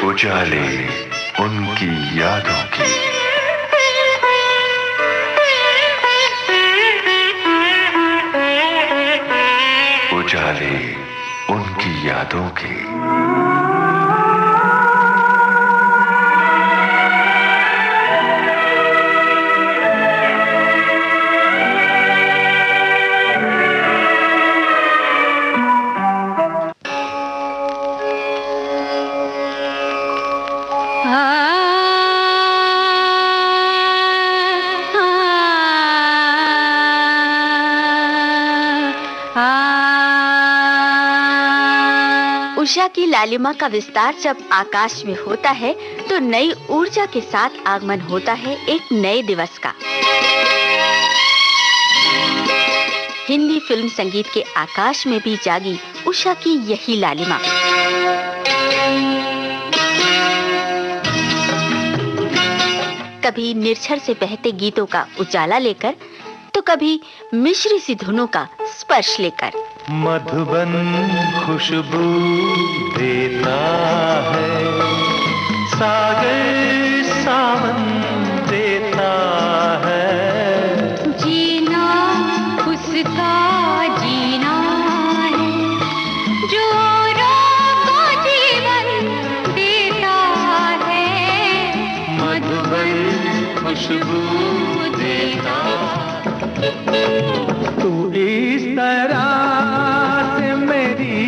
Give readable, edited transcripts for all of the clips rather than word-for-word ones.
उजाले उनकी यादों की। उजाले उनकी यादों की। उषा की लालिमा का विस्तार जब आकाश में होता है तो नई ऊर्जा के साथ आगमन होता है एक नए दिवस का। हिंदी फिल्म संगीत के आकाश में भी जागी उषा की यही लालिमा। कभी निर्झर से बहते गीतों का उजाला लेकर तो कभी मिश्री सी धुनों का स्पर्श लेकर। मधुबन खुशबू देता है, सागर सावन देता है, जीना उसका जीना है, जो को जीवन देता है। मधुबन खुशबू देता। तू इस तरह से मेरी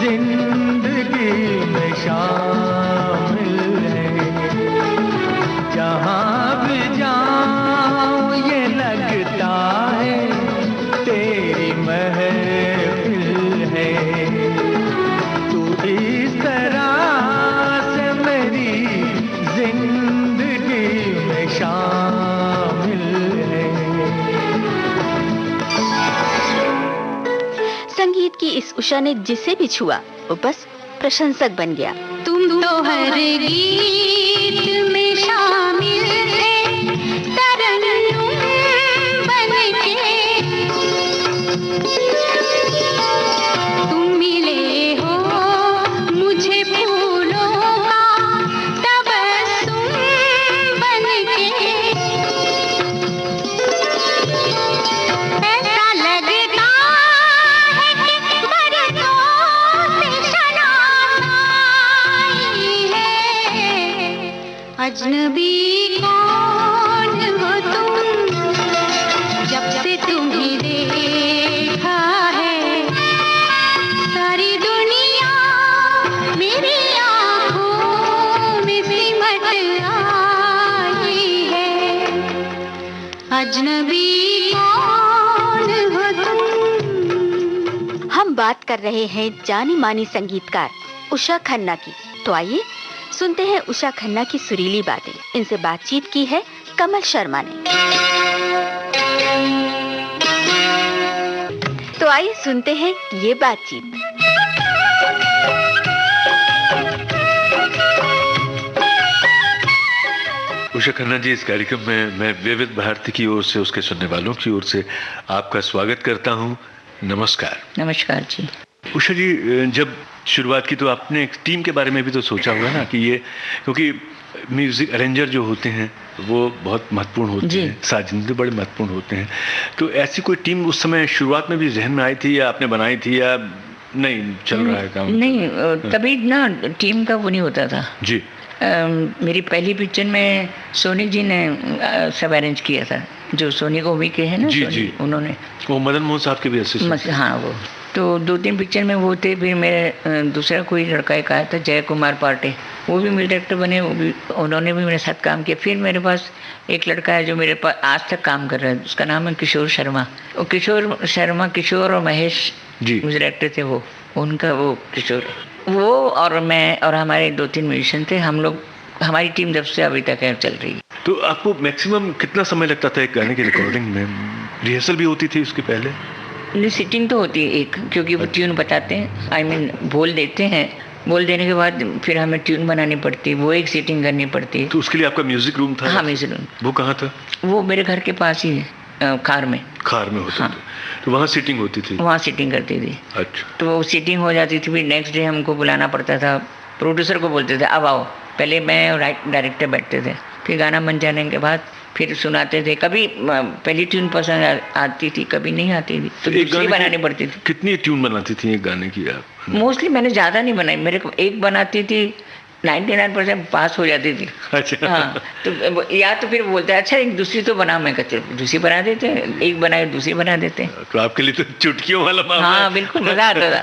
जिंदगी में शामिल है, जहाँ भी जाऊँ ये लगता है तेरी महफिल है। तू इस तरह से मेरी जिंदगी में शामिल है। संगीत की इस उषा ने जिसे भी छुआ वो बस प्रशंसक बन गया। तुम तो हर गीत में शामिल थे, तरन्नुम बनके तुम मिले हो मुझे फूलों का तबस्सुम बनके। ऐसा लगता अजनबी कौन हो तुम, जब से तुम्हें देखा है सारी दुनिया मेरी आँखों में सिमट आई है। अजनबी कौन हो तुम। हम बात कर रहे हैं जानी मानी संगीतकार उषा खन्ना की। तो आइए सुनते हैं उषा खन्ना की सुरीली बातें। इनसे बातचीत की है कमल शर्मा ने। तो आइए सुनते हैं ये बातचीत। उषा खन्ना जी, इस कार्यक्रम में मैं विविध भारती की ओर से, उसके सुनने वालों की ओर से आपका स्वागत करता हूं। नमस्कार। नमस्कार जी। उषा जी, जब शुरुआत की तो आपने एक टीम के बारे में भी तो सोचा होगा ना कि ये, क्योंकि म्यूजिक अरेंजर जो होते हैं वो बहुत महत्वपूर्ण होते हैं, साजिंदे बड़े महत्वपूर्ण होते हैं। तो ऐसी कोई टीम उस समय शुरुआत में भी जहन में आई थी या आपने बनाई थी या नहीं चल रहा है काम? नहीं, तभी ना टीम का वो नहीं होता था जी। मेरी पहली पिक्चर में सोनी जी ने सब अरेंज किया था, जो सोनी को भी के है ना, जी सोनी, जी, उन्होंने। वो मदन मोहन साहब के भी असिस्टेंट। हाँ, वो तो 2-3 पिक्चर में वो थे। फिर मेरे दूसरा कोई लड़का एक आया था, जय कुमार पार्टे, वो भी मेरे डायरेक्टर बने, वो भी, उन्होंने भी मेरे साथ काम किया। फिर मेरे पास एक लड़का है जो मेरे पास आज तक काम कर रहा है, उसका नाम है किशोर शर्मा। वो किशोर शर्मा, किशोर और महेश जी मुझे डायरेक्टर थे, वो उनका वो किशोर, वो और मैं और हमारे 2-3 म्यूजिशियन थे। हम लोग, हमारी टीम जब से अभी तक है चल रही है। तो आपको मैक्सिमम कितना समय लगता था एक गाने की रिकॉर्डिंग में? रिहर्सल भी होती थी उसके पहले? सिटिंग तो होती है एक, क्योंकि वो ट्यून बताते हैं, आई मीन बोल देते हैं, बोल देने के बाद फिर हमें ट्यून बनानी पड़ती है, वो एक सेटिंग करनी पड़ती है। तो उसके लिए आपका म्यूजिक रूम था? हाँ, म्यूजिक रूम। वो कहाँ था? वो मेरे घर के पास ही है, खार में। खार में होता हाँ। था, तो वहाँ सीटिंग होती थी? वहाँ सीटिंग करती थी। अच्छा। तो वो सीटिंग हो जाती थी, फिर नेक्स्ट डे हमको बुलाना पड़ता था प्रोड्यूसर को बोलते थे अब आओ, पहले मैं और डायरेक्टर बैठते थे, फिर गाना बन जाने के बाद फिर सुनाते थे। कभी पहली ट्यून पसंद आती थी, कभी नहीं आती थी, तो दूसरी बनानी पड़ती थी। कितनी ट्यून बनाती थी एक गाने की आप? मोस्टली मैंने ज़्यादा नहीं बनाई, मेरे को एक बनाती थी 99% पास हो जाती थी। अच्छा। हाँ, तो या तो फिर बोलते हैं अच्छा एक दूसरी तो बना, मैं कहते दूसरी बना देते, एक बनाए दूसरी बना देते। तो आपके लिए तो चुटकियों वाला मामला हाँ है। बिल्कुल, मज़ा आता था।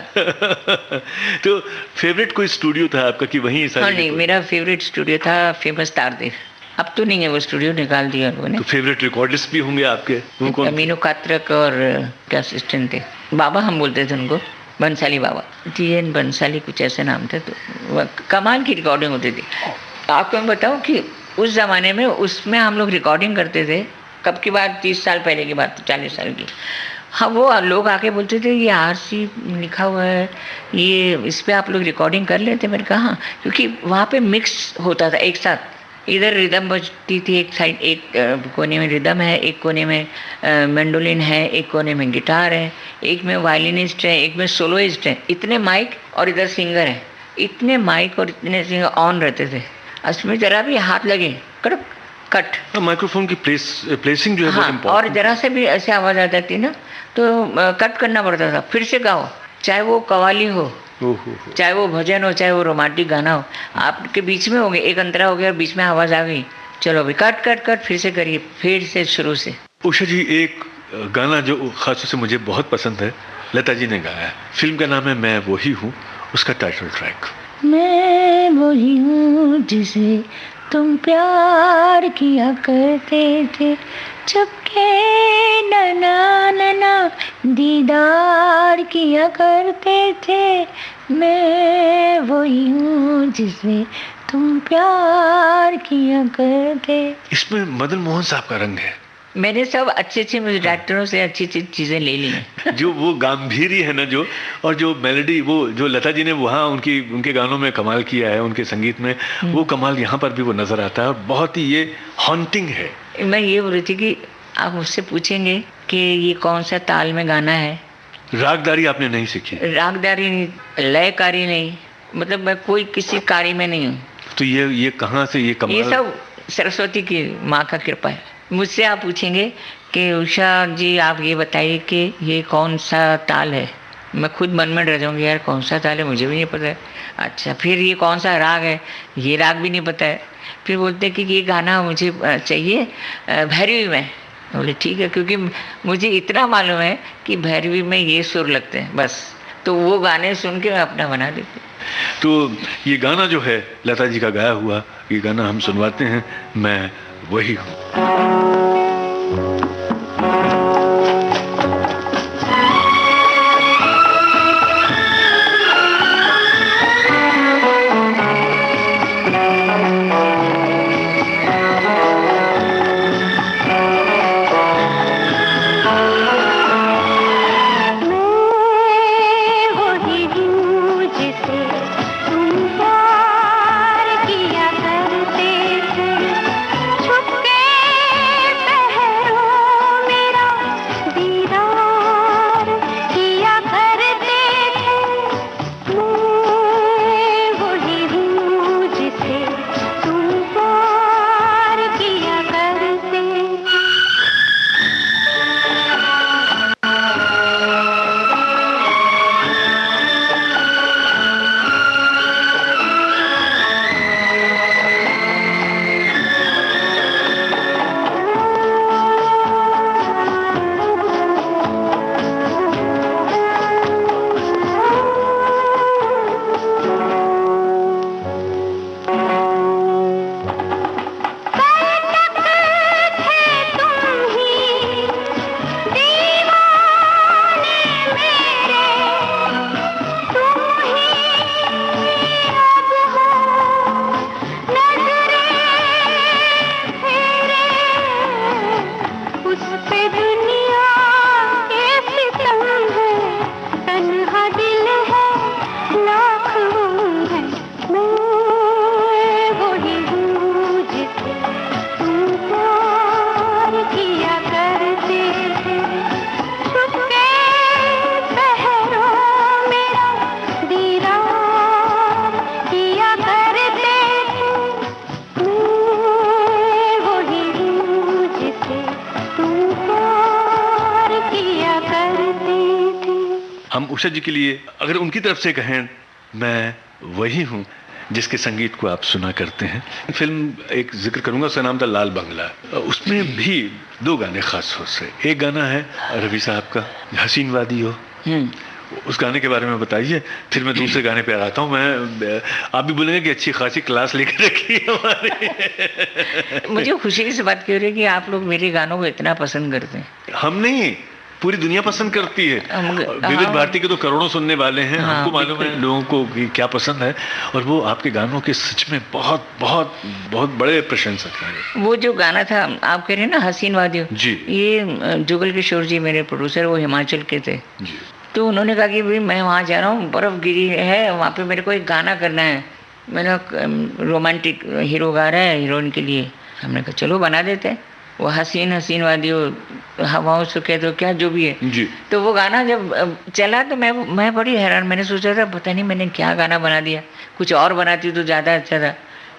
तो फेवरेट कोई स्टूडियो था आपका कि वहीं हाँ नहीं, मेरा फेवरेट स्टूडियो था फेमस तारदेव। अब तो नहीं है वो स्टूडियो, निकाल दिया उन्होंने। तो फेवरेट रिकॉर्डिस्ट भी होंगे आपके, वो कौन? अमीनो कात्रक और क्या असिस्टेंट थे, बाबा हम बोलते थे उनको, बंसाली बाबा, TN बंसाली कुछ ऐसे नाम थे। तो कमाल की रिकॉर्डिंग होती थी। आपको मैं बताऊं कि उस ज़माने में उसमें हम लोग रिकॉर्डिंग करते थे, कब की बात, 30 साल पहले की बात, 40 साल की। हाँ, वो लोग आके बोलते थे ये RC लिखा हुआ है, ये इस पर आप लोग रिकॉर्डिंग कर लेते। मैंने कहा हाँ, क्योंकि वहाँ पे मिक्स होता था एक साथ, इधर रिदम बजती थी एक साइड, एक कोने में रिदम है, एक कोने में मैंडोलिन है, एक कोने में गिटार है, एक में वायलिनिस्ट है, एक में सोलोइस्ट है, इतने माइक, और इधर सिंगर है, इतने माइक और इतने सिंगर ऑन रहते थे। उसमें जरा भी हाथ लगे कड़क कट। माइक्रोफोन की प्लेसिंग जो है बहुत हाँ, इम्पोर्टेंट। और जरा से भी ऐसे आवाज़ आ जाती ना तो कट करना पड़ता था, फिर से गाओ, चाहे वो कव्वाली हो, चाहे वो भजन हो, चाहे वो रोमांटिक गाना हो, आपके बीच में हो गए, एक अंतरा हो गया और बीच में आवाज़ आ गई, चलो अभी कट कट कट, फिर से करिए, फिर से शुरू से। उषा जी, एक गाना जो खासतौर से मुझे बहुत पसंद है, लता जी ने गाया है, फिल्म का नाम है मैं वही हूँ, उसका टाइटल ट्रैक। मैं वही हूँ जिसे तुम प्यार किया करते थे, चुपके नना नना दीदार किया करते थे, मैं वही हूँ जिसे तुम प्यार किया करते। इसमें मदन मोहन साहब का रंग है। मैंने सब अच्छे अच्छे म्यूजिक डायरेक्टरों से अच्छी अच्छी चीज़ें ले ली हैं। जो वो गांभीर्य है ना, जो और जो मेलोडी, वो जो लता जी ने वहाँ उनके गानों में कमाल किया है, उनके संगीत में, वो कमाल यहाँ पर भी वो नजर आता है, और बहुत ही ये हॉन्टिंग है। मैं ये बोल रही थी कि आप मुझसे पूछेंगे कि ये कौन सा ताल में गाना है। रागदारी आपने नहीं सीखी? रागदारी नहीं, लयकारी नहीं, मतलब मैं कोई किसी कारी में नहीं हूँ। तो ये कहाँ से ये कमाल? ये सब सरस्वती की माँ का कृपा है। मुझसे आप पूछेंगे कि उषा जी आप ये बताइए कि ये कौन सा ताल है, मैं खुद मन में डर जाऊँगी, यार कौन सा ताल है, मुझे भी नहीं पता है। अच्छा, फिर ये कौन सा राग है, ये राग भी नहीं पता है। फिर बोलते हैं कि ये गाना मुझे चाहिए भैरवी में। बोले ठीक है, क्योंकि मुझे इतना मालूम है कि भैरवी में ये सुर लगते हैं बस, तो वो गाने सुन के मैं अपना बना देती हूँ। तो ये गाना जो है लता जी का गाया हुआ, ये गाना हम सुनवाते हैं, मैं वही हूँ। छुपके पहरों उषा जी के लिए अगर उनकी तरफ से कहें, मैं वही हूँ जिसके संगीत को आप सुना करते हैं। फिल्म एक जिक्र करूंगा, उसका नाम था लाल बंगला। उसमें भी 2 गाने खास तौर से, एक गाना है रवि साहब का, हसीन वादी हो, उस गाने के बारे में बताइए, फिर मैं दूसरे गाने पे आता हूँ। मैं आप भी बोलेंगे कि अच्छी खासी क्लास लेकर रखी है हमारी। मुझे खुशी की बात कह रही है कि आप लोग मेरे गानों को इतना पसंद करते हैं। हम नहीं, पूरी दुनिया पसंद करती है। विविध भारती के तो करोड़ों सुनने वाले हैं। हमको मालूम है लोगों को कि क्या पसंद है, और वो आपके गानों के सच में बहुत बहुत बहुत बड़े प्रशंसक हैं। वो जो गाना था आप कह रहे हैं ना, हसीन वादियों जी, ये जुगल किशोर जी मेरे प्रोड्यूसर, वो हिमाचल के थे जी। तो उन्होंने कहा कि भाई मैं वहाँ जा रहा हूँ, बर्फ़ गिरी है वहाँ पे, मेरे को एक गाना करना है। मैंने रोमांटिक हीरो गा रहा है हीरोइन के लिए। हमने कहा चलो बना देते हैं। वो हसीन हसीन वादियों, हवाओं से कह दो क्या, जो भी है जी। तो वो गाना जब चला तो मैं बड़ी हैरान, मैंने सोचा था पता नहीं मैंने क्या गाना बना दिया, कुछ और बनाती तो ज़्यादा अच्छा था।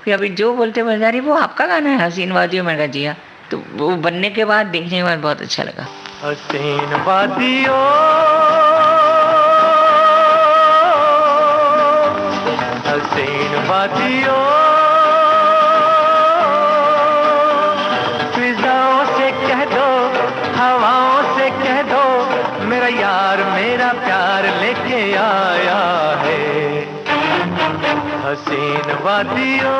फिर अभी जो बोलते बाजारी वो आपका गाना है हसीन वादियों, मैंने कहा जी हाँ। तो वो बनने के बाद, देखने के बाद बहुत अच्छा लगा। हसीन वादियों, हसीन वादियों, फिजाओं से कह दो, हवाओं से कह दो, मेरा यार मेरा प्यार लेके आया है। हसीन वादियों,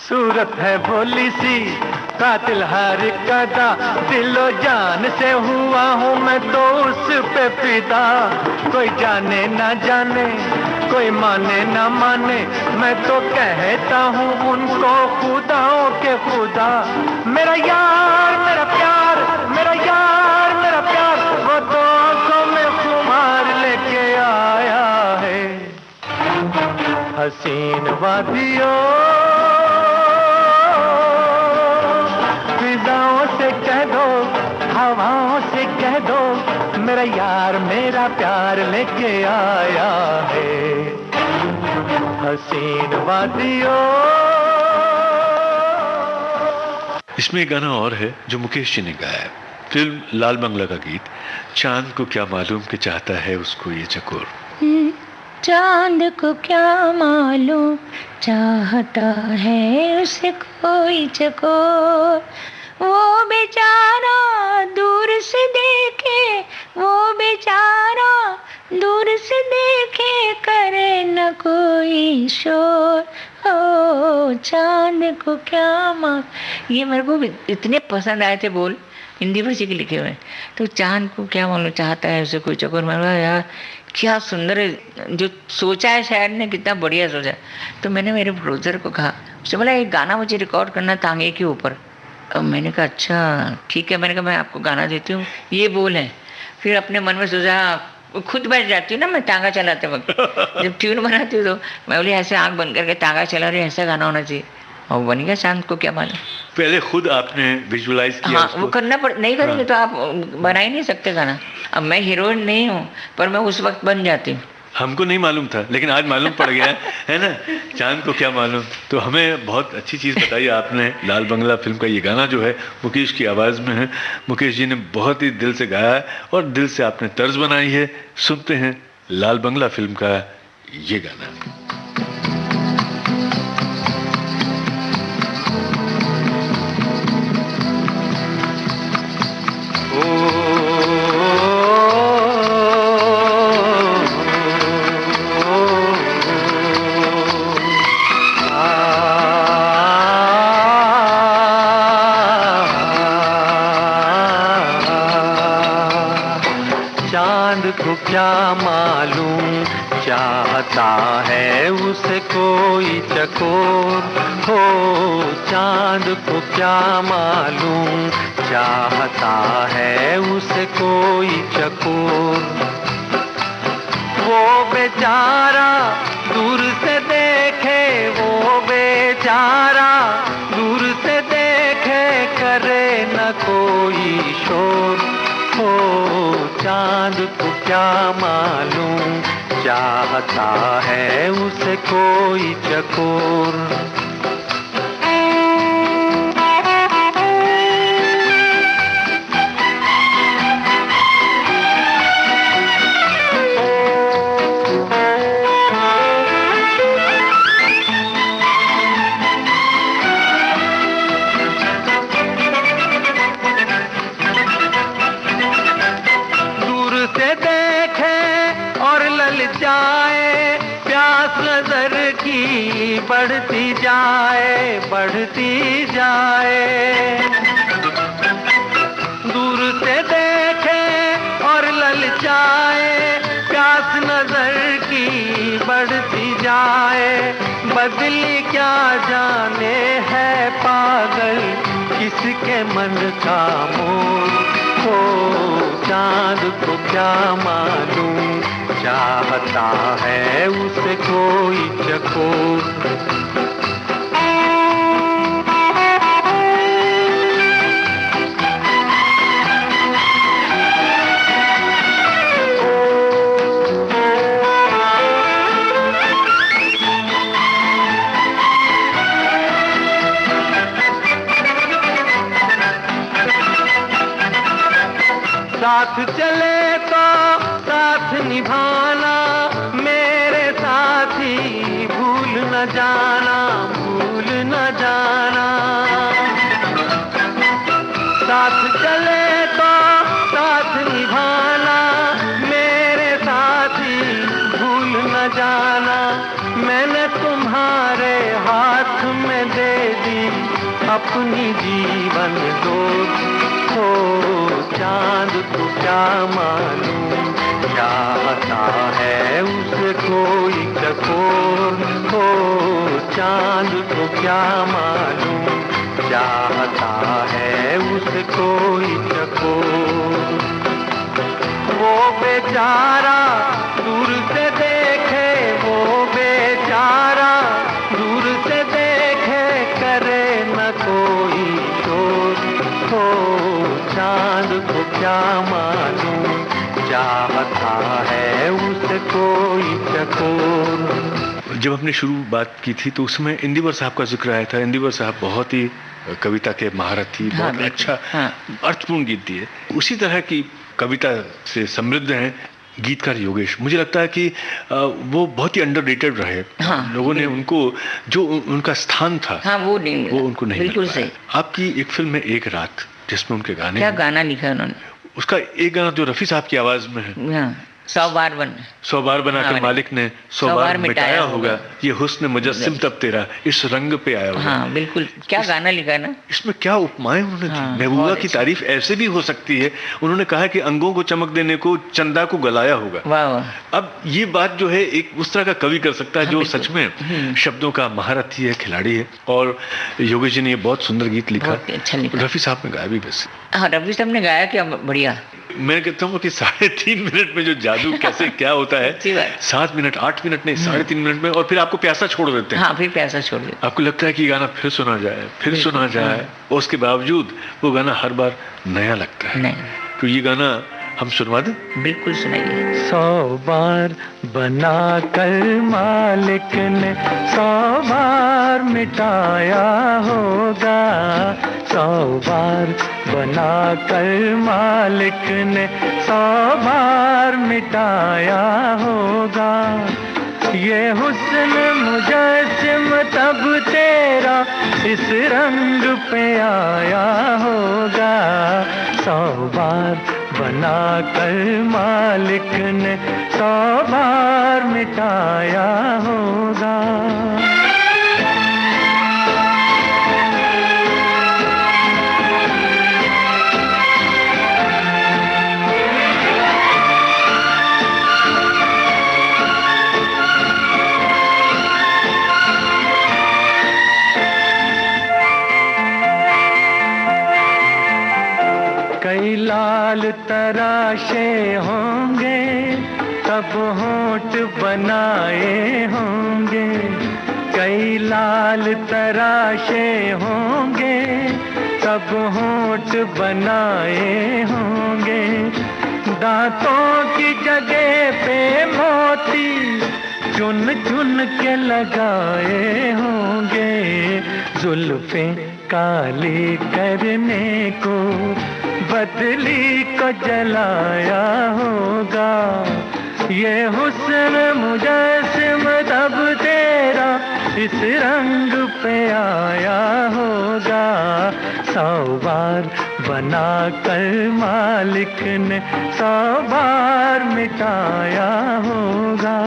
सूरत है भोली सी, कातिल हर कदा, दिलो जान से हुआ हूँ मैं तो उस पे फिदा। कोई जाने ना जाने, कोई माने ना माने, मैं तो कहता हूँ उनको खुदाओं के खुदा। मेरा यार मेरा प्यार, मेरा यार मेरा प्यार, वो तो आंखों में खुमार लेके आया है। हसीन वादियों, फिजाओं से कह दो, हवाओं से कह दो, मेरा यार मेरा प्यार लेके आया है। हसीन वादियों। इसमें एक गाना और है जो मुकेश जी ने गाया है, फिल्म लाल बंगला का गीत, चांद को क्या मालूम कि चाहता है उसको ये चकोर। चांद को क्या मालूम चाहता है उसे कोई चकोर, वो बेचारा दूर से देखे, वो बेचारा दूर से देखे, करे न कोई शोर। ओ चांद को क्या मालूम, ये मेरे को इतने पसंद आए थे बोल, हिंदी भाषा के लिखे हुए। तो चांद को क्या मालूम चाहता है उसे कोई चकोर, मैं बोला यार क्या सुंदर है, जो सोचा है शायर ने कितना बढ़िया सोचा। तो मैंने मेरे प्रोड्यूसर को कहा, उसने बोला एक गाना मुझे रिकॉर्ड करना तांगे के ऊपर। अब मैंने कहा अच्छा ठीक है, मैंने कहा मैं आपको गाना देती हूँ, ये बोल है। फिर अपने मन में सोचा, खुद बैठ जाती हूँ ना मैं तांगा चलाते वक्त, जब ट्यून बनाती हूँ तो मैं बोली ऐसे आँख बंद करके तांगा चला रही, ऐसा गाना होना चाहिए, और बन गया चांद को क्या मालूम। पहले खुद आपने विजुअलाइज किया? हाँ वो करना नहीं करेंगे तो आप बना ही नहीं सकते गाना। अब मैं हीरोइन नहीं हूँ पर मैं उस वक्त बन जाती हूँ। हमको नहीं मालूम था लेकिन आज मालूम पड़ गया है ना, चांद को क्या मालूम। तो हमें बहुत अच्छी चीज़ बताई आपने। लाल बंगला फिल्म का ये गाना जो है मुकेश की आवाज़ में है, मुकेश जी ने बहुत ही दिल से गाया है और दिल से आपने तर्ज बनाई है। सुनते हैं लाल बंगला फिल्म का ये गाना। चांद को क्या मालूम चाहता है उसे कोई चकोर हो, चांद को क्या मालूम, चाहता है उसे कोई चकोर। वो बेचारा दूर से देखे, वो बेचारा दूर से देखे, करे न कोई शोर हो, चांद को क्या मालूम, चाहता है उसे कोई चकोर। जाए प्यास नजर की बढ़ती जाए, बढ़ती जाए। दूर से देखे और ललचाए, प्यास नजर की बढ़ती जाए। बदली क्या जाने है पागल किसके मन का मोल हो, चांद को क्या मालूम, चाहता है उसे कोई चकोर। साथ चले तो साथ निभाना, मेरे साथी भूल न जाना, भूल न जाना। साथ चले तो साथ निभाना, मेरे साथी भूल न जाना। मैंने तुम्हारे हाथ में दे दी अपनी जीवन डोर हो, चांद को क्या मालूम, चाहता है उसे कोई चकोर हो, चांद को क्या मालूम, चाहता है उसे कोई चकोर। वो बेचारा दूर से देखे, वो बेचारा दूर से देखे, करे न कोई शोर हो, चांद को क्या मालूम, चाहता है उसे कोई चकोर। जब हमने शुरू बात की थी तो उसमें इंदिवर साहब का जिक्र आया था। इंदिवर साहब बहुत ही कविता के महारथी, बहुत अच्छा अर्थपूर्ण गीत दिए। उसी तरह की कविता से समृद्ध हैं गीतकार योगेश। मुझे लगता है कि वो बहुत ही अंडररेटेड रहे। लोगों ने उनको जो उनका स्थान था वो उनको नहीं बिल्कुल सही। आपकी एक फिल्म में एक रात, जिसमें उनके गाने, क्या गाना लिखा उन्होंने, उसका एक गाना जो रफी साहब की आवाज में है, 100 बार बन, 100 बार बना के मालिक ने 100 बार मिटाया होगा, ये हुस्न मुजस्सिम तब तेरा इस रंग पे आया होगा। हाँ बिल्कुल, क्या गाना लिखा है ना। इसमें क्या उपमाएं उन्होंने की। महबूबा की तारीफ ऐसे भी हो सकती है। उन्होंने कहा कि अंगों को चमक देने को चंदा को गलाया होगा। वाह वाह। अब ये बात जो है एक उस तरह का कवि कर सकता है जो सच में शब्दों का महारथी है, खिलाड़ी है। और योगेश जी ने ये बहुत सुंदर गीत लिखा, अच्छा लिखा। रफी साहब ने गाया भी वैसे। हाँ रफी साहब ने गाया, क्या बढ़िया। मैं कहता हूँ कि 3.5 मिनट में जो जादू कैसे क्या होता है, 7 मिनट 8 मिनट नहीं 3.5 मिनट में, और फिर आपको प्यासा छोड़ देते हैं। हाँ फिर प्यासा छोड़ देते हैं। आपको लगता है कि गाना फिर सुना जाए, फिर सुना जाए, और उसके बावजूद वो गाना हर बार नया लगता है। नहीं तो ये गाना हम सुनवा दें? बिल्कुल सुनाइए। 100 बार बना कर मालिक ने 100 बार मिटाया होगा, 100 बार बना कर मालिक ने 100 बार मिटाया होगा। ये हुस्न मुजस्सिम तब तेरा इस रंग पे आया होगा, 100 बार बना कर मालिक ने 100 बार मिटाया होगा। लाल तराशे होंगे, तब होंठ बनाए होंगे। कई लाल तराशे होंगे, तब होंठ बनाए होंगे। दांतों की जगह पे मोती चुन चुन के लगाए होंगे। जुल्फें काली करने को बदली को जलाया होगा। ये हुस्न मुजस्सिम तब तेरा इस रंग पे आया होगा। 100 बार बना कर मालिक ने 100 बार मिटाया होगा।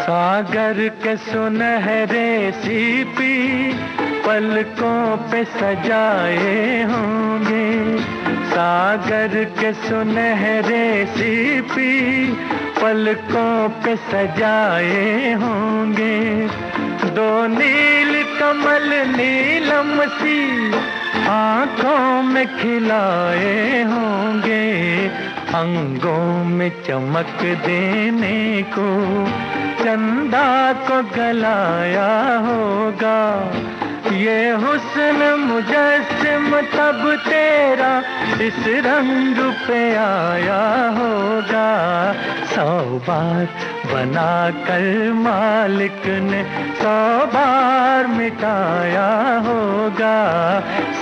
सागर के सुनहरे सीपी पलकों पे सजाए होंगे। सागर के सुनहरे सीपी पलकों पे सजाए होंगे। 2 नील कमल नीलम सी आंखों में खिलाए होंगे। अंगों में चमक देने को चंदा को गलाया होगा। ये हुस्न मुजस्सिम तब तेरा इस रंग पे आया होगा। 100 बार बना कर मालिक ने 100 बार मिटाया होगा।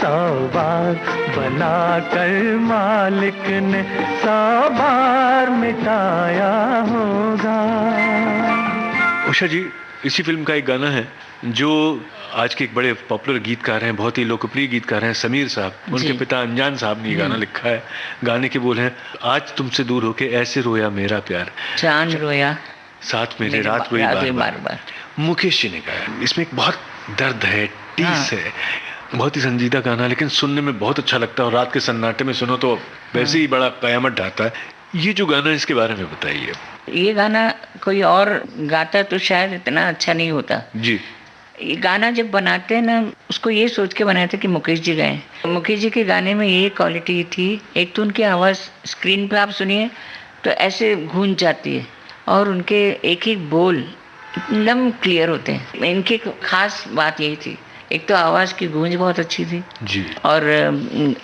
100 बार बना कर मालिक ने 100 बार मिटाया होगा। उषा जी, इसी फिल्म का एक गाना है जो आज के एक बड़े पॉपुलर गीतकार हैं, बहुत ही लोकप्रिय गीतकार हैं, समीर साहब। उनके पिता अनजान साहब ने ये गाना लिखा है। गाने के बोल हैं, आज तुमसे दूर होके ऐसे रोया मेरा प्यार, चांद रोया साथ मेरे रात रोई बार बार। मुकेश जी ने गाया। इसमें एक बहुत दर्द है, टीस है, बहुत ही संजीदा गाना, लेकिन सुनने में बहुत अच्छा लगता है। और रात के सन्नाटे में सुनो तो वैसे ही बड़ा कयामत ढाता है। ये जो गाना है, इसके बारे में बताइए। ये गाना कोई और गाता तो शायद इतना अच्छा नहीं होता जी। ये गाना जब बनाते हैं ना, उसको ये सोच के बनाए थे कि मुकेश जी गाएं। मुकेश जी के गाने में ये क्वालिटी थी, एक तो उनकी आवाज़ स्क्रीन पे आप सुनिए तो ऐसे गूंज जाती है, और उनके एक एक बोल एकदम क्लियर होते हैं। इनकी खास बात यही थी, एक तो आवाज़ की गूंज बहुत अच्छी थी जी, और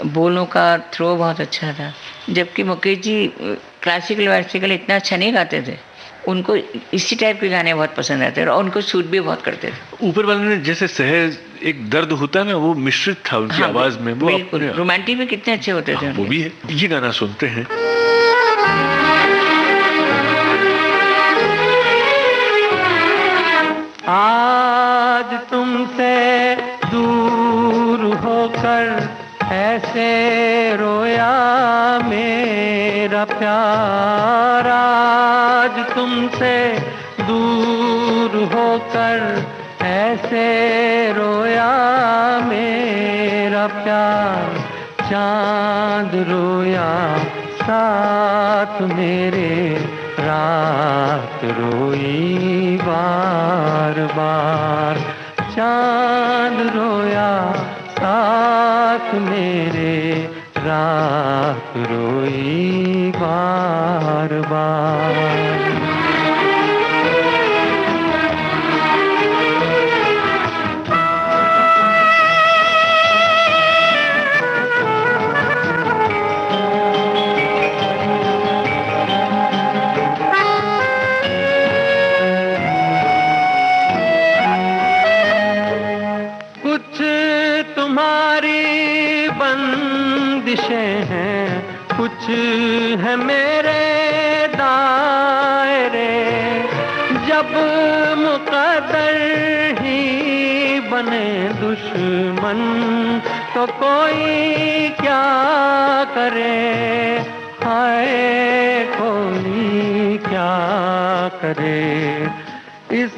बोलों का थ्रो बहुत अच्छा था। जबकि मुकेश जी क्लासिकल वासिकल इतना अच्छा नहीं गाते थे, उनको इसी टाइप के गाने बहुत पसंद आते थे और उनको सूट भी बहुत करते थे। ऊपर वाले ने जैसे सहज एक दर्द होता है ना, वो मिश्रित था उनकी आवाज में। वो बिल्कुल रोमांटिक भी कितने अच्छे होते थे। वो भी है। ये गाना सुनते हैं। आज तुमसे दूर होकर ऐसे रोया मेरा प्यार। आज तुमसे दूर होकर ऐसे रोया मेरा प्यार। चांद रोया साथ मेरे, रात रोई बार बार। चांद रोया साथ मेरे, रात रोई बार बार। बंदिशें हैं, कुछ है मेरे दायरे। जब मुकद्दर ही बने दुश्मन तो कोई क्या करे। हाय कोई क्या करे। इस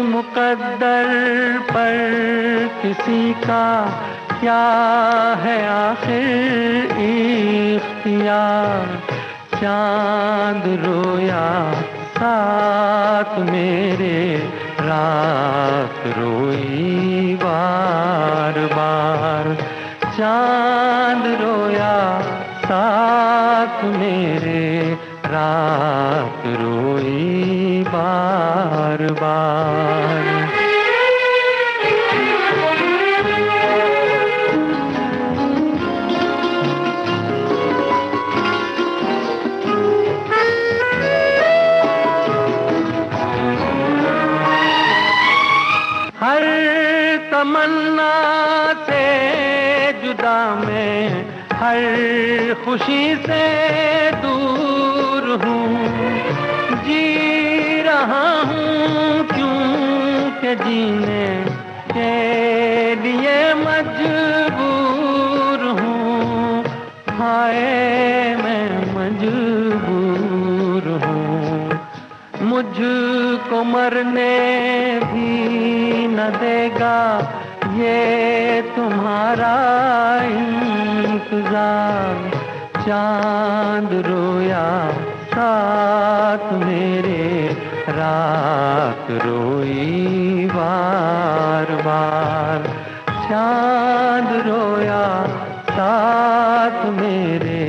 मुकद्दर पर किसी का क्या है आखिर इख्तियार, चांद रोया साथ मेरे, रात रोई बार बार। चांद रोया साथ मेरे, रात रोई बार बार। हर तमन्ना से जुदा मैं, हर खुशी से दूर हूँ। जी रहा हूँ क्योंकि जीने के लिए मजबूर हूँ। हाय मैं मजबूर हूँ, मुझको मरने भी न देगा ये तुम्हारा इंतजार। चांद रोया साथ मेरे, रात रोई बार बार। चांद रोया साथ मेरे,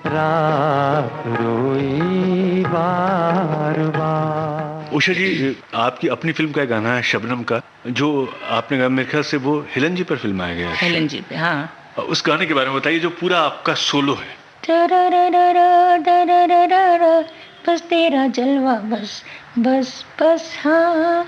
रात रोई बार बार। उषा जी, आपकी अपनी फिल्म का एक गाना है शबनम का, जो आपने गाया, मेरे ख्याल से वो हेलन जी पर फिल्माया गया है। हेलन जी पे, हाँ। उस गाने के बारे में बताइए जो पूरा आपका सोलो है। बस तेरा जलवा, बस बस बस, हाँ।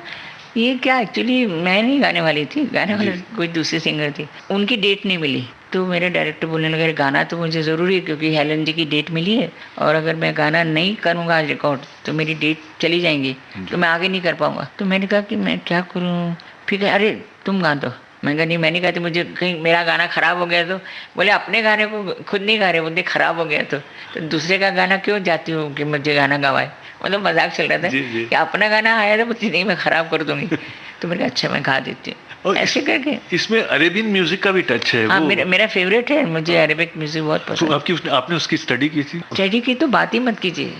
ये क्या एक्चुअली मैं नहीं गाने वाली थी, गाने वाले कोई दूसरे सिंगर थे, उनकी डेट नहीं मिली तो मेरे डायरेक्टर बोलने लगे गाना तो मुझे ज़रूरी है क्योंकि हेलन जी की डेट मिली है, और अगर मैं गाना नहीं करूँगा आज रिकॉर्ड तो मेरी डेट चली जाएंगी, तो मैं आगे नहीं कर पाऊँगा। तो मैंने कहा कि मैं क्या करूँ, फिर अरे तुम गा दो। मैं कहा नहीं, मैं नहीं गाती, मुझे कहीं मेरा गाना ख़राब हो गया तो। बोले अपने गाने को खुद नहीं गा रहे, बोलते ख़राब हो गया तो दूसरे का गाना क्यों जाती हूँ कि मुझे गाना गवाए। मतलब मजाक चल रहा था कि अपना गाना आया तो बोलती नहीं मैं ख़राब कर दूँगी। तो मैंने कहा अच्छा मैं गा देती हूँ, ऐसे करके। इसमें अरेबियन म्यूजिक का भी टच है। हाँ, मेरा फेवरेट है, मुझे अरेबिक म्यूजिक बहुत पसंद है। आपने उसकी स्टडी की थी? स्टडी की तो बात ही मत कीजिए।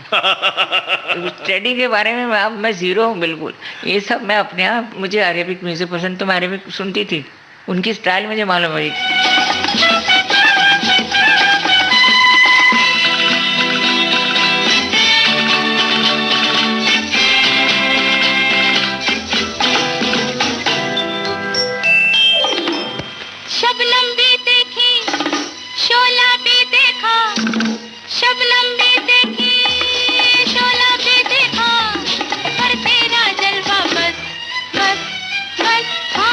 स्टडी के बारे में मैं जीरो हूँ बिल्कुल। ये सब मैं अपने आप, मुझे अरेबिक म्यूजिक पसंद, तो मैं अरेबिक सुनती थी, उनकी स्टाइल मुझे मालूम है। शबनम भी देखी, शोला भी देखा, शबनम भी देखी, शोला भी देखा, पर तेरा जलवा बस बस बस, हाँ।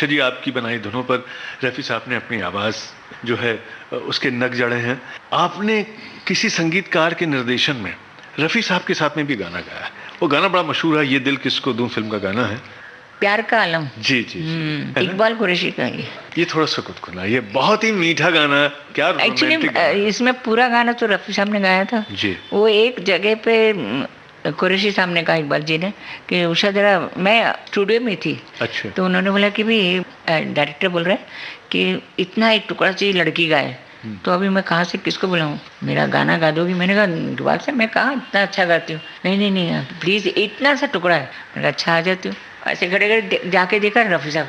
उषा जी आपकी बनाई धुनों पर रफ़ी साहब ने अपनी आवाज़ जो है उसके नग जड़े हैं। आपने किसी संगीतकार के निर्देशन में रफ़ी साहब के साथ में भी गाना गाया है, वो गाना बड़ा मशहूर है, ये दिल किसको दूं फिल्म का गाना है। प्यार का आलम। जी जी, इकबाल कुरैशी का ये थोड़ा सा गुनगुना, ये बहुत ही मीठा गाना है, क्या एक्चुअली इसमें पूरा गाना तो रफ़ी साहब ने गाया था जी। वो एक जगह पे कुरैशी साहब ने कहा इकबाल जी ने कि उषा जरा, मैं स्टूडियो में थी, अच्छा, तो उन्होंने बोला कि भी डायरेक्टर बोल रहे हैं कि इतना एक टुकड़ा चाहिए लड़की गाए, तो अभी मैं कहाँ से किसको बुलाऊं, मेरा गाना गा दोगी। मैंने कहा इकबाल साहब मैं कहाँ इतना अच्छा गाती हूँ, नहीं प्लीज़ इतना सा टुकड़ा है। मैंने कहा अच्छा आ जाती हूँ। ऐसे खड़े खड़े जाके देखा रफ़ी साहब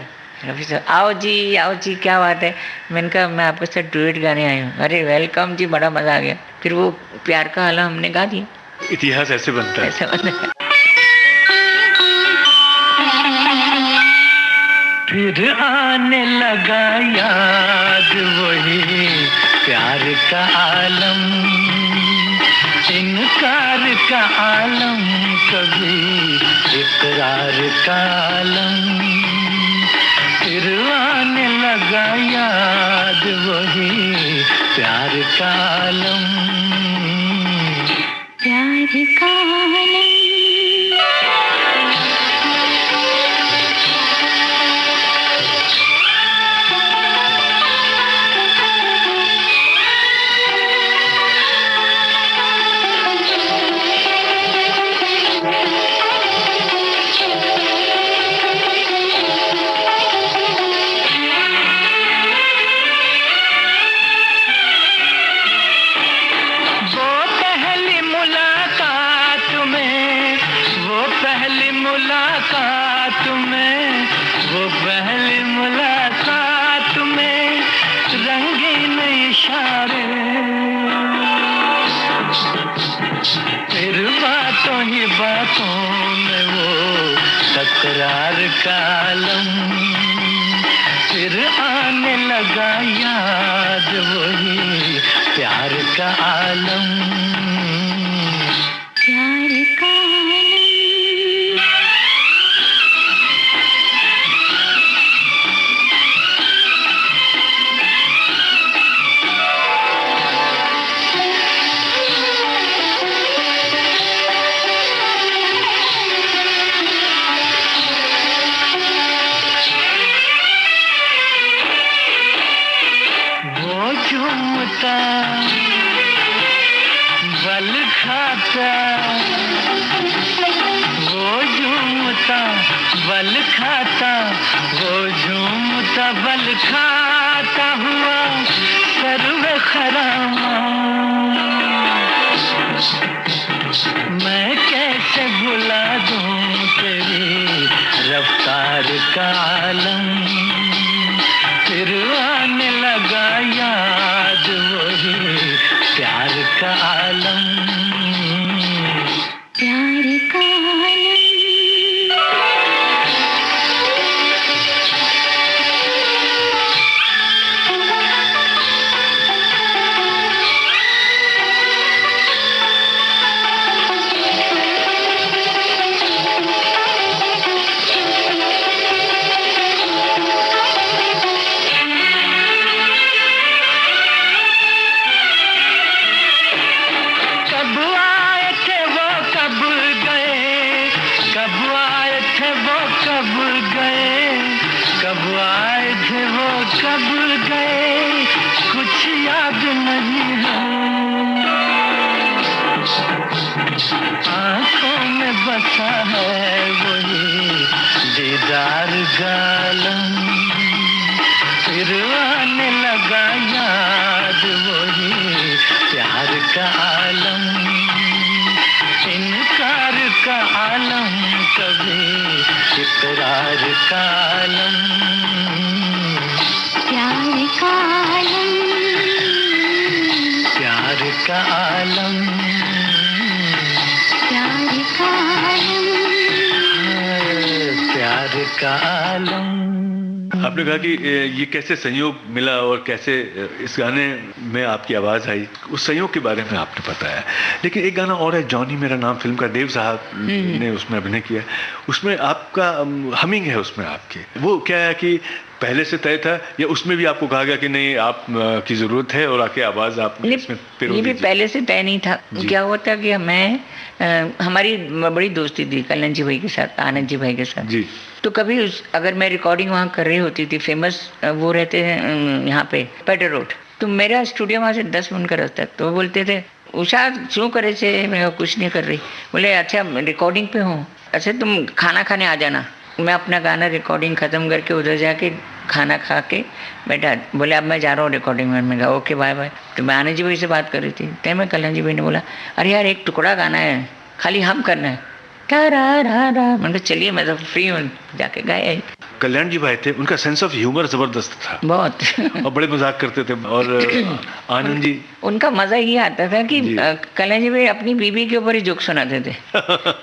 आओ जी क्या बात है। मैंने कहा मैं आपके साथ डुएट गाने आई हूँ। अरे वेलकम जी, बड़ा मज़ा आ गया। फिर वो प्यार का आलम हमने गा दिया। इतिहास ऐसे बनता है, ऐसे बनता है। फिर आने लगा याद वही प्यार का आलम, इनकार का आलम, कभी इकरार का आलम। फिर आने लगा याद वही प्यार का आलम, प्यार का आलम। तकरार का आलम, फिर आने लगा याद वही प्यार का आलम, प्यार का बल खाता, वो झूमता बल खाता, वो झूमता बल खाता हुआ सर्व खरामा। मैं कैसे भुला दूं तेरी रफ्तार का आलम, फिर आने लगा याद वही प्यार का आलम, प्यार का आलम। आँखों में बसा है वही दीदार गालम, फिर आने लगा याद वही प्यार का आलम, इनकार का आलम, कभी इकरार का आलम, प्यार का आलम, प्यार का आलम, प्यार का आलम। आपने कहा कि ये कैसे संयोग मिला और कैसे इस गाने में आपकी आवाज़ आई, उस संयोग के बारे में आपने बताया। लेकिन एक गाना और है, जॉनी मेरा नाम फिल्म का, देव साहब ने उसमें अभिनय किया, उसमें आपका हमिंग है उसमें आपके, वो क्या है कि पहले से तय था या उसमें भी आपको कहा गया कि नहीं आप की जरूरत है और आके आवाज आप इसमें पिरो ये भी दीजिए? पहले से तय नहीं था। क्या हुआ था कि हमारी बड़ी दोस्ती थी कल्याण जी भाई के साथ, आनंद जी भाई के साथ जी। तो कभी अगर मैं रिकॉर्डिंग वहाँ कर रही होती थी, फेमस वो रहते हैं यहाँ पे पेटर रोड, तो मेरा स्टूडियो वहाँ से 10 मिनट का रास्ता। तो वो बोलते थे उषा क्यों करे छे, मैं कुछ नहीं कर रही। बोले अच्छा रिकॉर्डिंग पे हूँ, अच्छा तुम खाना खाने आ जाना। मैं अपना गाना रिकॉर्डिंग ख़त्म करके उधर जाके खाना खा के बैठा। बोले अब मैं जा रहा हूँ रिकॉर्डिंग में। मैं कहा ओके बाय बाय। तो मैं आनंद जी भाई से बात कर रही थी, तय में कल्याण जी भाई ने बोला अरे यार एक टुकड़ा गाना है, खाली हम करना है। मैंने कहा चलिए मैं तो फ्री हूँ, जाके गाया। कल्याण जी भाई थे, उनका सेंस ऑफ ह्यूमर जबरदस्त था बहुत और बड़े मजाक करते थे। और आनंद जी, उनका मजा ये आता था कि कल्याण जी भाई अपनी बीवी के ऊपर ही जोक सुनाते थे।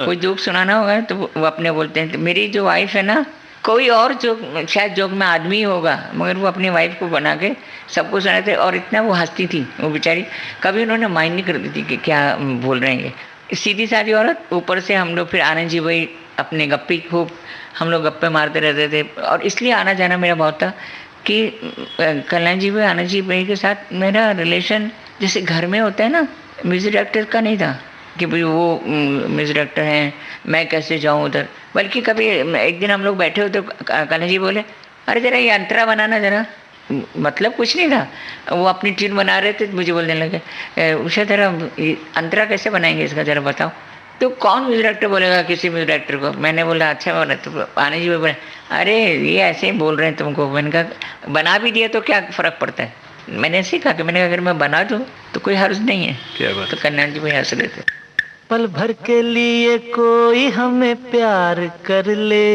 कोई जोक सुनाना होगा तो वो अपने बोलते हैं। मेरी जो वाइफ है ना, कोई और जोक शायद जोक में आदमी होगा, मगर वो अपनी वाइफ को बना के सबको सुनाते। और इतना वो हंसती थी वो बेचारी, कभी उन्होंने माइंड नहीं करती थी कि क्या बोल रहे हैं ये। सीधी सादी औरत, ऊपर से हम लोग फिर आनंद जी भाई अपने गप्पी खूब हम लोग गप्पे मारते रहते थे। और इसलिए आना जाना मेरा बहुत था कि कल्याण जी भाई आनंद जी भाई के साथ मेरा रिलेशन जैसे घर में होता है ना, म्यूजिक डायरेक्टर का नहीं था कि भाई वो म्यूजिक डायरेक्टर हैं मैं कैसे जाऊं उधर। बल्कि कभी एक दिन हम लोग बैठे हो तो कल्याण जी बोले अरे जरा ये अंतरा बनाना जरा, मतलब कुछ नहीं था, वो अपनी ट्यून बना रहे थे। मुझे बोलने लगे उषा जरा अंतरा कैसे बनाएंगे इसका जरा बताओ। तो कौन म्यूजिक डायरेक्टर बोलेगा किसी म्यूजिक डायरेक्टर को। मैंने बोला अच्छा बोला। तो आनंद जी बोले अरे ये ऐसे ही बोल रहे हैं तुमको। मैंने कहा बना भी दिया तो क्या फ़र्क पड़ता है। मैंने ऐसे ही कहा कि मैंने अगर मैं बना दूँ तो कोई हर्ज नहीं है। क्या बात। तो कल्याण जी भाई हंस रहे थे। पल भर के लिए कोई हमें प्यार कर ले,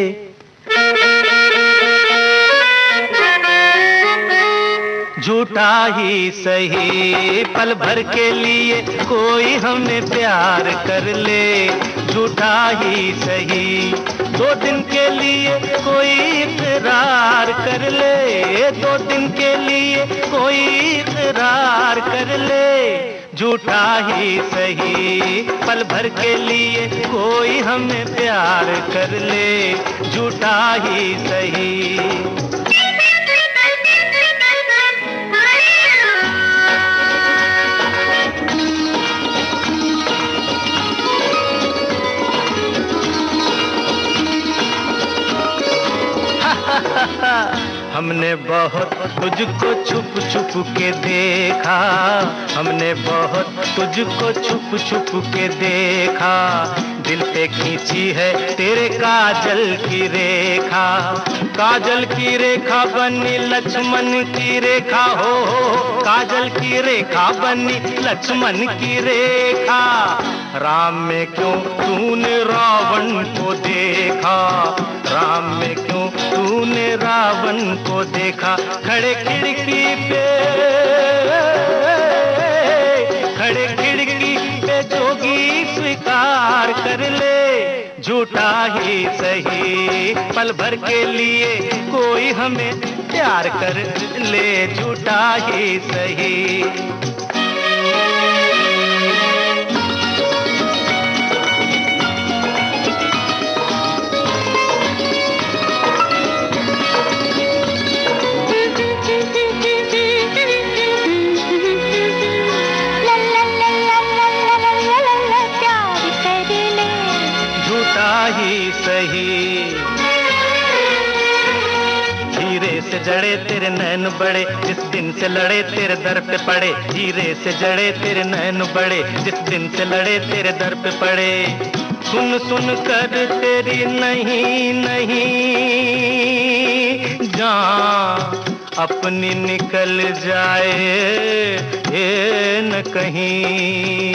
झूठा ही सही। पल भर के लिए कोई हमें प्यार कर ले, झूठा ही सही। 2 दिन के लिए कोई इकरार कर ले, 2 दिन के लिए कोई इकरार कर ले, झूठा ही सही। पल भर के लिए कोई हमें प्यार कर ले, झूठा ही सही। हमने बहुत तुझको छुप छुप के देखा, हमने बहुत तुझको छुप छुप के देखा। दिल पे खींची है तेरे काजल की रेखा, काजल की रेखा बनी लक्ष्मण की रेखा। हो काजल की रेखा बनी लक्ष्मण की रेखा। राम में क्यों तूने रावण को देखा, राम में क्यों तूने रावण को देखा। खड़े खिड़की पे, खड़े खिड़की पे जोगी स्वीकार कर ले, झूठा ही सही। पल भर के लिए कोई हमें प्यार कर ले, झूठा ही सही। हीरे से जड़े तेरे नैन बड़े, जिस दिन से लड़े तेरे दर पे पड़े। हीरे से जड़े तेरे नैन बड़े, जिस दिन से लड़े तेरे दर पे पड़े। सुन सुन कर तेरी नहीं नहीं जान अपनी निकल जाए ये न कहीं।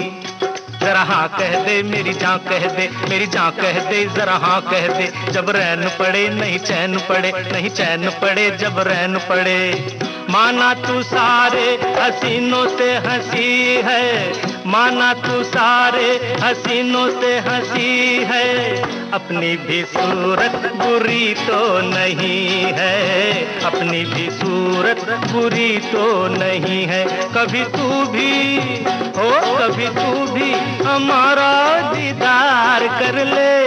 जरा हाँ कह दे मेरी जान कह दे, मेरी जान कह दे जरा हाँ कह दे। जब रैन पड़े नहीं चैन पड़े, नहीं चैन पड़े जब रैन पड़े। माना तू सारे हसीनों से हंसी है, माना तू सारे हसीनों से हंसी है। अपनी भी सूरत बुरी तो नहीं है, अपनी भी सूरत बुरी तो नहीं है। कभी तू भी हो, कभी तू भी हमारा दीदार कर ले,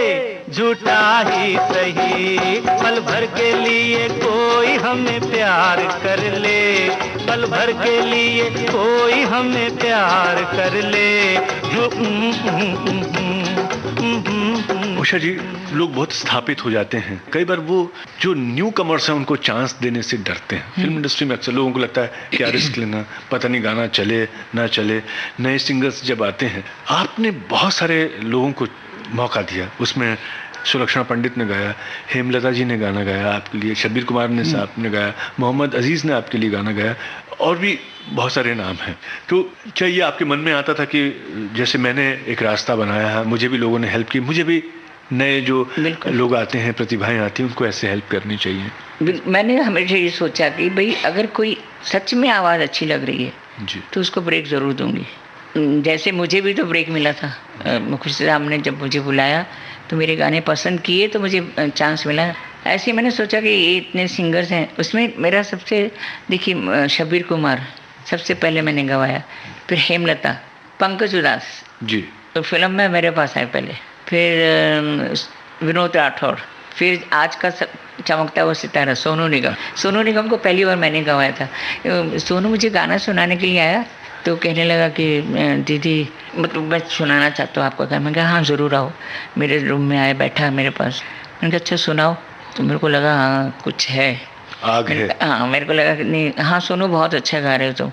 झूठा ही सही, पल भर के लिए कोई हमें प्यार कर ले, पल भर के लिए कोई हमें प्यार कर ले। उषा जी, लोग बहुत स्थापित हो जाते हैं, कई बार वो जो न्यू कमर्स हैं उनको चांस देने से डरते हैं। फिल्म इंडस्ट्री में अक्सर लोगों को लगता है क्या रिस्क लेना, पता नहीं गाना चले ना चले। नए सिंगर्स जब आते हैं, आपने बहुत सारे लोगों को मौका दिया, उसमें सुलक्षणा पंडित ने गाया, हेमलता जी ने गाना गाया आपके लिए, शब्बीर कुमार ने साहब ने गाया, मोहम्मद अजीज़ ने आपके लिए गाना गाया, और भी बहुत सारे नाम हैं। तो क्या ये आपके मन में आता था कि जैसे मैंने एक रास्ता बनाया है, मुझे भी लोगों ने हेल्प की, मुझे भी नए जो लोग आते हैं, प्रतिभाएं आती हैं, उनको ऐसे हेल्प करनी चाहिए? मैंने हमेशा ये सोचा कि भाई अगर कोई सच में आवाज़ अच्छी लग रही है जी, तो उसको ब्रेक ज़रूर दूंगी। जैसे मुझे भी तो ब्रेक मिला था, मुखर्जी साहब ने जब मुझे बुलाया तो मेरे गाने पसंद किए तो मुझे चांस मिला। ऐसे ही मैंने सोचा कि ये इतने सिंगर्स हैं, उसमें मेरा सबसे, देखिए शब्बीर कुमार सबसे पहले मैंने गवाया, फिर हेमलता, पंकज उदास जी, तो फिल्म में मेरे पास आए पहले, फिर विनोद राठौर, फिर आज का चमकता हुआ सितारा सोनू निगम। सोनू निगम को पहली बार मैंने गवाया था। सोनू मुझे गाना सुनाने के लिए आया तो कहने लगा कि दीदी मतलब मैं सुनाना चाहता हूँ आपको। मैं कहा हाँ ज़रूर आओ। मेरे रूम में आए, बैठा मेरे पास। मैंने कहा अच्छा सुनाओ। तो मेरे को लगा हाँ कुछ है, आग है। हाँ मेरे को लगा कि नहीं, हाँ सोनू बहुत अच्छा गा रहे हो तुम।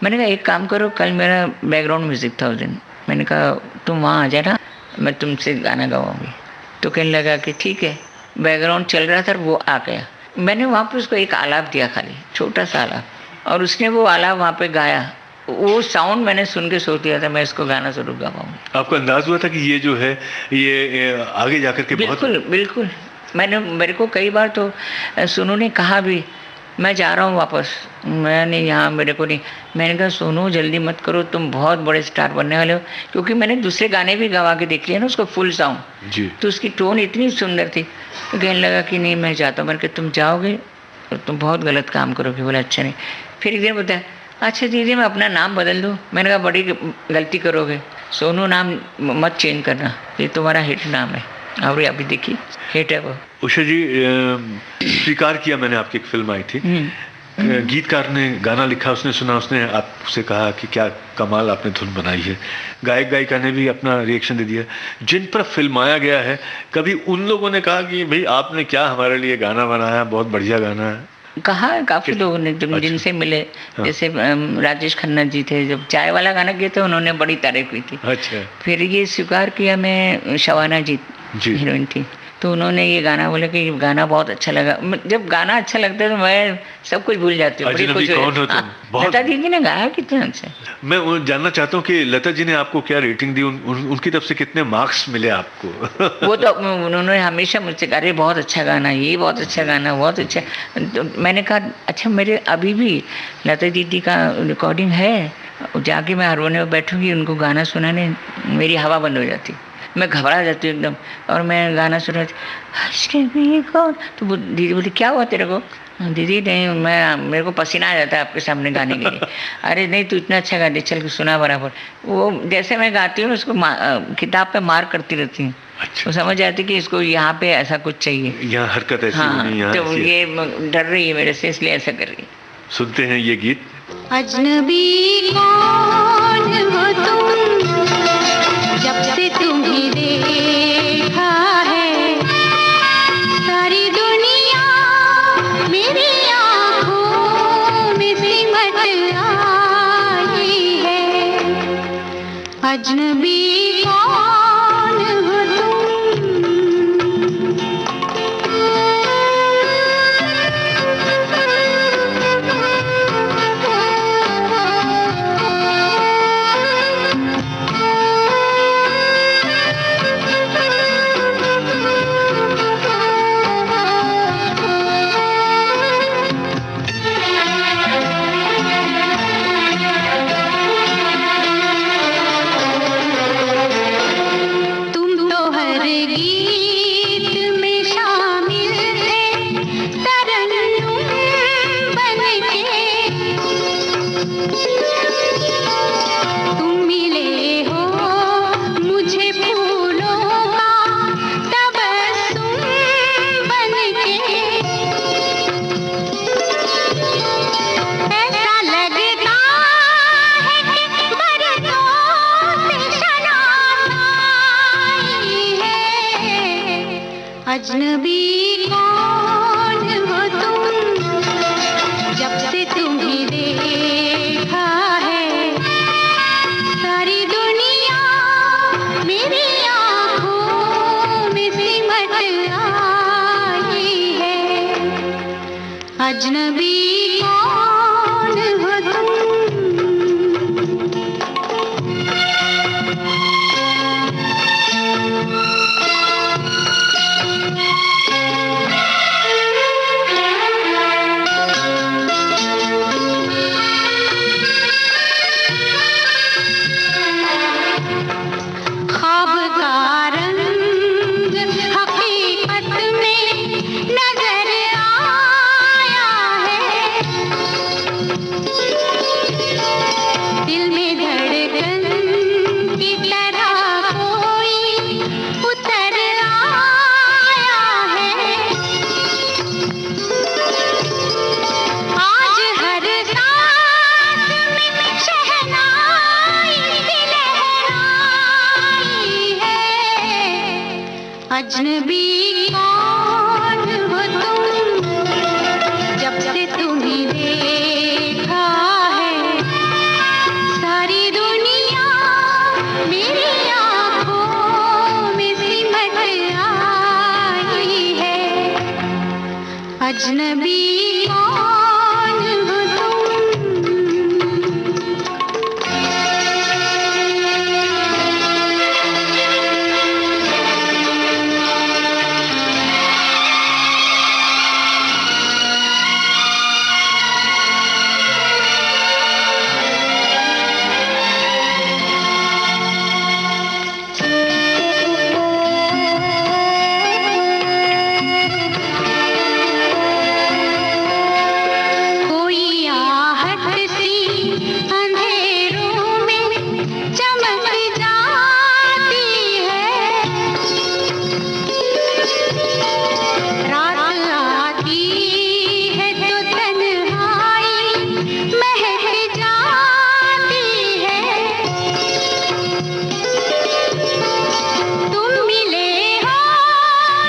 मैंने कहा एक काम करो, कल मेरा बैकग्राउंड म्यूज़िक था उस दिन, मैंने कहा तुम वहाँ आ जाना, मैं तुमसे गाना गवाऊँगी। तो कहने लगा कि ठीक है। बैकग्राउंड चल रहा था, वो आ गया। मैंने वहाँ पर उसको एक आलाप दिया, खाली छोटा सा आलाप, और उसने वो आलाप वहाँ पे गाया। वो साउंड मैंने सुन के सोच दिया था मैं इसको गाना ज़रूर गवाऊँगी। आपको अंदाज हुआ था कि ये जो है ये आगे जाकर के बिल्कुल बिल्कुल। मेरे को कई बार तो सोनू ने कहा भी मैं जा रहा हूँ वापस, मैंने यहाँ मेरे को नहीं। मैंने कहा सोनू जल्दी मत करो, तुम बहुत बड़े स्टार बनने वाले हो, क्योंकि मैंने दूसरे गाने भी गवा के देख लिया ना उसको फुल साउंड जी, तो उसकी टोन इतनी सुंदर थी। तो कहने लगा कि नहीं मैं जाता हूँ। मैंने कहा तुम जाओगे और तुम बहुत गलत काम करोगे। बोला अच्छा नहीं। फिर एक दिन बताया अच्छा दीदी मैं अपना नाम बदल दूँ। मैंने कहा बड़ी गलती करोगे, सोनू नाम मत चेंज करना, ये तुम्हारा हिट नाम है। और अभी देखिए हिट है वो। उषा जी, स्वीकार किया मैंने, आपकी एक फिल्म आई थी, गीतकार ने गाना लिखा, उसने सुना, उसने आपसे कहा कि क्या कमाल आपने धुन बनाई है। गायक गायिका ने भी अपना रिएक्शन दे दिया। जिन पर फिल्माया गया है, कभी उन लोगों ने कहा कि भाई आपने क्या हमारे लिए गाना बनाया, बहुत बढ़िया गाना है? कहा है काफ़ी लोगों ने जिनसे मिले। हाँ। जैसे राजेश खन्ना जी थे, जब चाय वाला गाना किया था उन्होंने बड़ी तारीफ की थी। अच्छा। फिर ये स्वीकार किया मैं, शबाना जी हीरोइन थी, तो उन्होंने ये गाना बोला कि गाना बहुत अच्छा लगा। जब गाना अच्छा लगता है तो मैं सब कुछ भूल जाती हूँ, बड़ी खुश हो। लता दीदी ने गाया कितना अच्छा। मैं वो जानना चाहता हूँ कि लता जी ने आपको क्या रेटिंग दी, उनकी तरफ से कितने मार्क्स मिले आपको? वो तो उन्होंने हमेशा मुझसे कहा अरे बहुत अच्छा गाना, ये बहुत अच्छा गाना, बहुत अच्छा। तो मैंने कहा अच्छा मेरे अभी भी लता दीदी का रिकॉर्डिंग है, जाके मैं हारमोनियम में बैठूंगी उनको गाना सुनाने, मेरी हवा बंद हो जाती, मैं घबरा जाती हूँ एकदम। और मैं गाना सुना कौन, तो वो दीदी बोली क्या हुआ तेरे को? दीदी नहीं मेरे को पसीना आ जाता है आपके सामने गाने के लिए। अरे नहीं तू इतना अच्छा गाती, चल के सुना बराबर। वो जैसे मैं गाती हूँ उसको किताब पे मार करती रहती हूँ। अच्छा। वो समझ आती कि इसको यहाँ पे ऐसा कुछ चाहिए, यहाँ हरकत ऐसी हाँ, होनी, यहाँ तो ये डर रही है मेरे से इसलिए ऐसा कर रही है। सुनते हैं ये गीत। अजनबी कौन हो तुम, जब से तुम्हें देखा है सारी दुनिया मेरी आँखों में सिमट आई है। अजनबी कौन हो तुम, अजनबी कौन हो तुम, जब से तुम्हें देखा है सारी दुनिया मेरी आँखों में सिमट आई है। अजनबी कौन हो तुम। ख्वाब का रंग हकीकत में नजर आया है, दिल में धड़कन की तरह कोई उतर आया है। आज हर सांस में शहनाई की लहराई है। अजनबी कौन हो तुम, जब से तुम्हें देखा है सारी दुनिया मेरी आँखों में सिमट आई है। अजनबी कौन हो तुम। कोई आहट सी अंधेरों में चमक जाती है, रात आती है तो तन्हाई महक जाती है। तुम मिले हो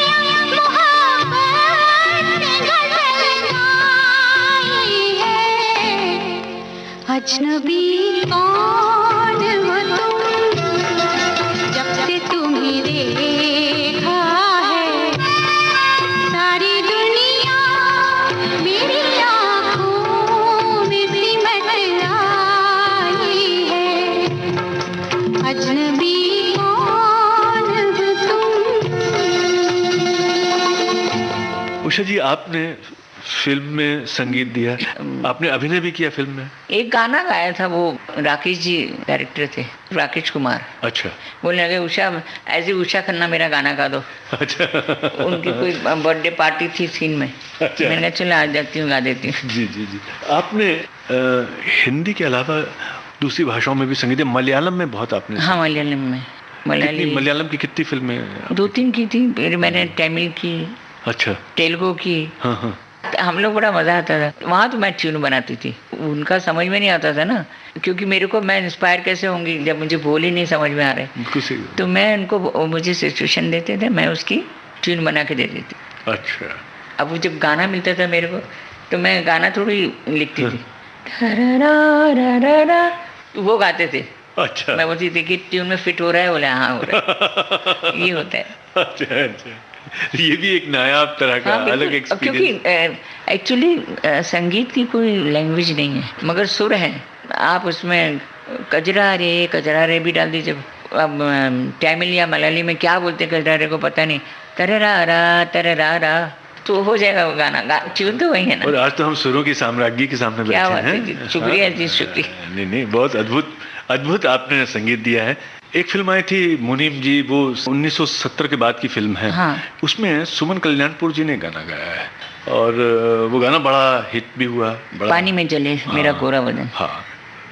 या मोहब्बत ने गजल गाई है। अजनबी कौन हो तुम, जब से तुम्हें देखा है सारी दुनिया मेरी आँखों में सिमट आई है। अजनबी कौन हो तुम। उषा जी, आपने फिल्म में संगीत दिया, आपने अभिनय भी किया फिल्म में। एक गाना गाया था, वो राकेश जी डायरेक्टर थे, राकेश कुमार। अच्छा बोलने लगे उषा, ऐसे उषा खन्ना मेरा गाना गा दो। अच्छा। उनकी कोई बर्थडे पार्टी थी सीन में। अच्छा। मैंने कहा चलो आ जाती हूँ, गा देती हूँ। जी जी जी। आपने हिंदी के अलावा दूसरी भाषाओं में भी संगीत दिया, मलयालम में बहुत आपने। हाँ, मलयालम में। मलयालम की कितनी फिल्में? 2-3 की थी, फिर मैंने तमिल की। अच्छा। तेलुगु की। हाँ हाँ। हम लोग बड़ा मजा आता था वहाँ। तो मैं ट्यून बनाती थी, उनका समझ में नहीं आता था ना, क्योंकि मेरे को मैं इंस्पायर कैसे होंगी जब मुझे बोल ही नहीं समझ में आ रहे। तो मैं उनको, मुझे सिचुएशन देते थे, मैं उसकी ट्यून बना के दे देती। अच्छा। अब वो जब गाना मिलता था मेरे को, तो मैं गाना थोड़ी लिखती थी, तो वो गाते थे। अच्छा। मैं बोलती थी कि ट्यून में फिट हो रहा है, बोले हाँ हो रहा है। ये होता है। अच्छा अच्छा, ये भी एक नायाब तरह का अलग एक्सपीरियंस। क्योंकि एक्चुअली संगीत की कोई लैंग्वेज नहीं है, मगर सुर है। आप उसमें कजरा रे भी डाल दीजिए। अब तमिल या मलयाली में क्या बोलते हैं कजरा रे को पता नहीं, तररा तो हो जाएगा वो गाना। ट्यून तो वही है ना। और आज तो हम सुरों की साम्राज्ञी के सामने बैठे हैं। शुक्रिया जी, शुक्रिया। नहीं, बहुत अद्भुत आपने संगीत दिया है। एक फिल्म आई थी मुनीम जी, वो 1970 के बाद की फिल्म है। हाँ। उसमें सुमन कल्याणपुर जी ने गाना गाया है, और वो गाना बड़ा हिट भी हुआ। पानी में जले मेरा कोरा बदन। हाँ,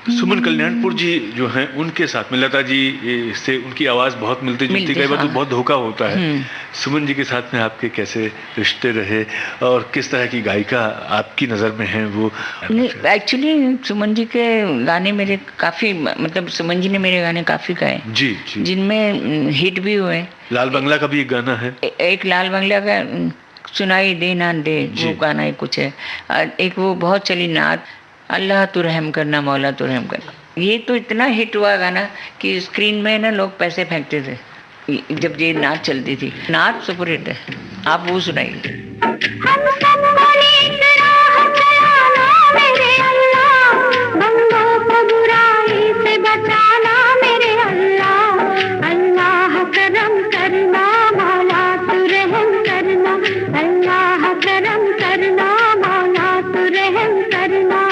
सुमन कल्याणपुर जी जो हैं उनके साथ में लता जी से उनकी आवाज़ बहुत मिलती जुलती, कई बार तो बहुत धोखा होता है। सुमन जी के साथ में आपके कैसे रिश्ते रहे और किस तरह की गायिका आपकी नज़र में है वो? एक्चुअली सुमन जी के गाने मेरे काफ़ी, मतलब सुमन जी ने मेरे गाने काफ़ी गाए जी, जी। जिनमें हिट भी हुए। लाल बंगला का भी एक गाना है, एक लाल बंगला का सुनाई दे ना दे वो गाना ही कुछ है, एक वो बहुत चली नात अल्लाह तू रहम करना मौला तू रहम करना, ये तो इतना हिट हुआ गाना कि स्क्रीन में ना लोग पैसे फेंकते थे जब ये नात चलती थी। नात सुपर हिट है, आप वो सुनाइए। हम सबको एक राह चलाना मेरे अल्लाह, बंदों को बुराई से बचाना मेरे अल्लाह, अल्लाह करम करना मौला तू रहम करना, अल्लाह करम करना मौला तू रहम करना।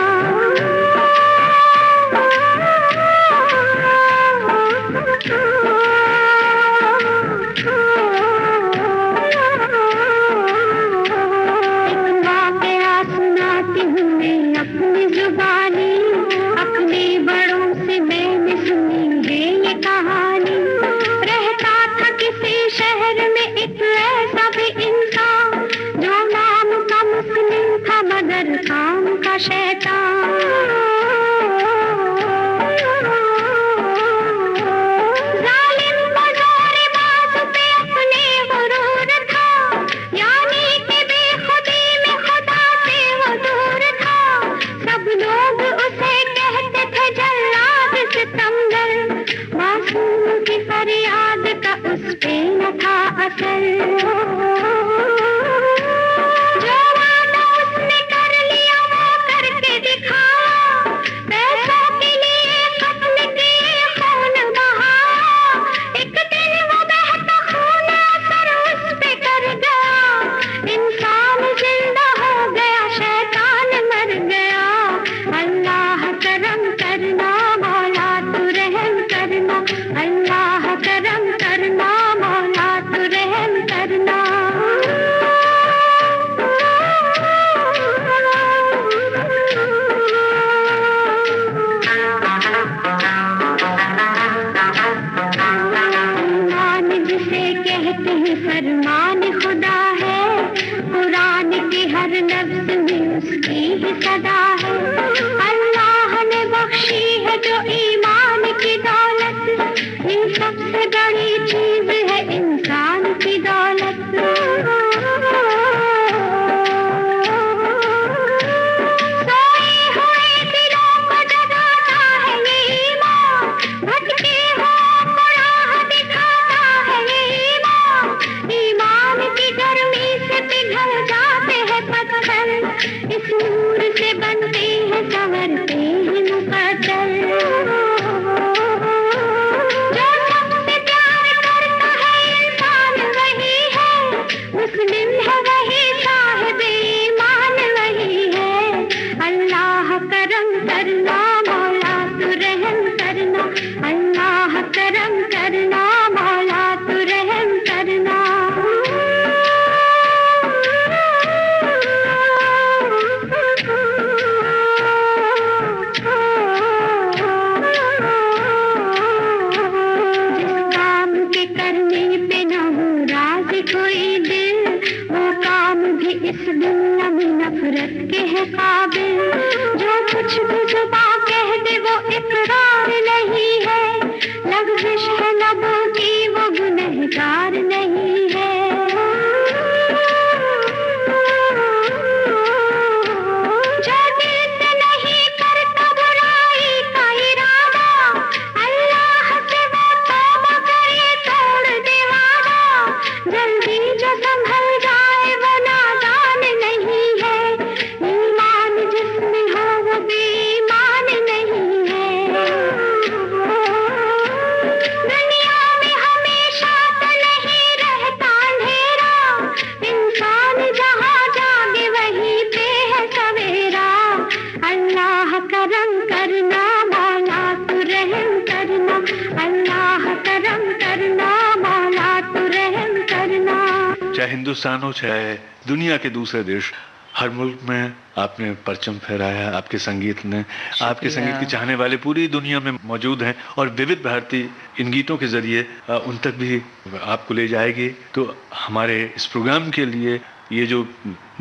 हिंदुस्तान हो चाहे दुनिया के दूसरे देश, हर मुल्क में आपने परचम फहराया, आपके संगीत ने, आपके संगीत के चाहने वाले पूरी दुनिया में मौजूद हैं और विविध भारती इन गीतों के ज़रिए उन तक भी आपको ले जाएगी। तो हमारे इस प्रोग्राम के लिए ये जो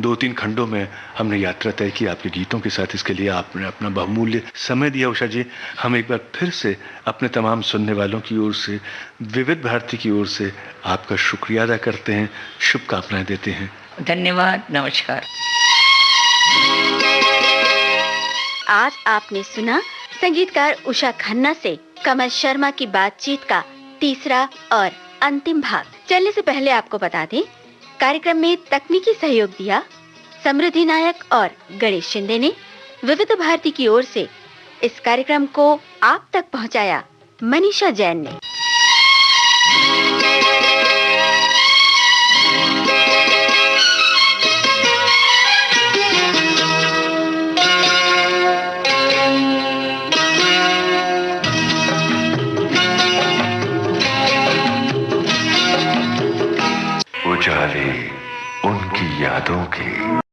2-3 खंडों में हमने यात्रा तय की आपके गीतों के साथ, इसके लिए आपने अपना बहुमूल्य समय दिया उषा जी। हम एक बार फिर से अपने तमाम सुनने वालों की ओर से, विविध भारती की ओर से आपका शुक्रिया अदा करते हैं, शुभकामनाएं देते हैं। धन्यवाद, नमस्कार। आज आपने सुना संगीतकार उषा खन्ना से कमल शर्मा की बातचीत का तीसरा और अंतिम भाग। चलने से पहले आपको बता दें, कार्यक्रम में तकनीकी सहयोग दिया समृद्धि नायक और गणेश शिंदे ने। विविध भारती की ओर से इस कार्यक्रम को आप तक पहुंचाया मनीषा जैन ने। उजाले उनकी यादों के।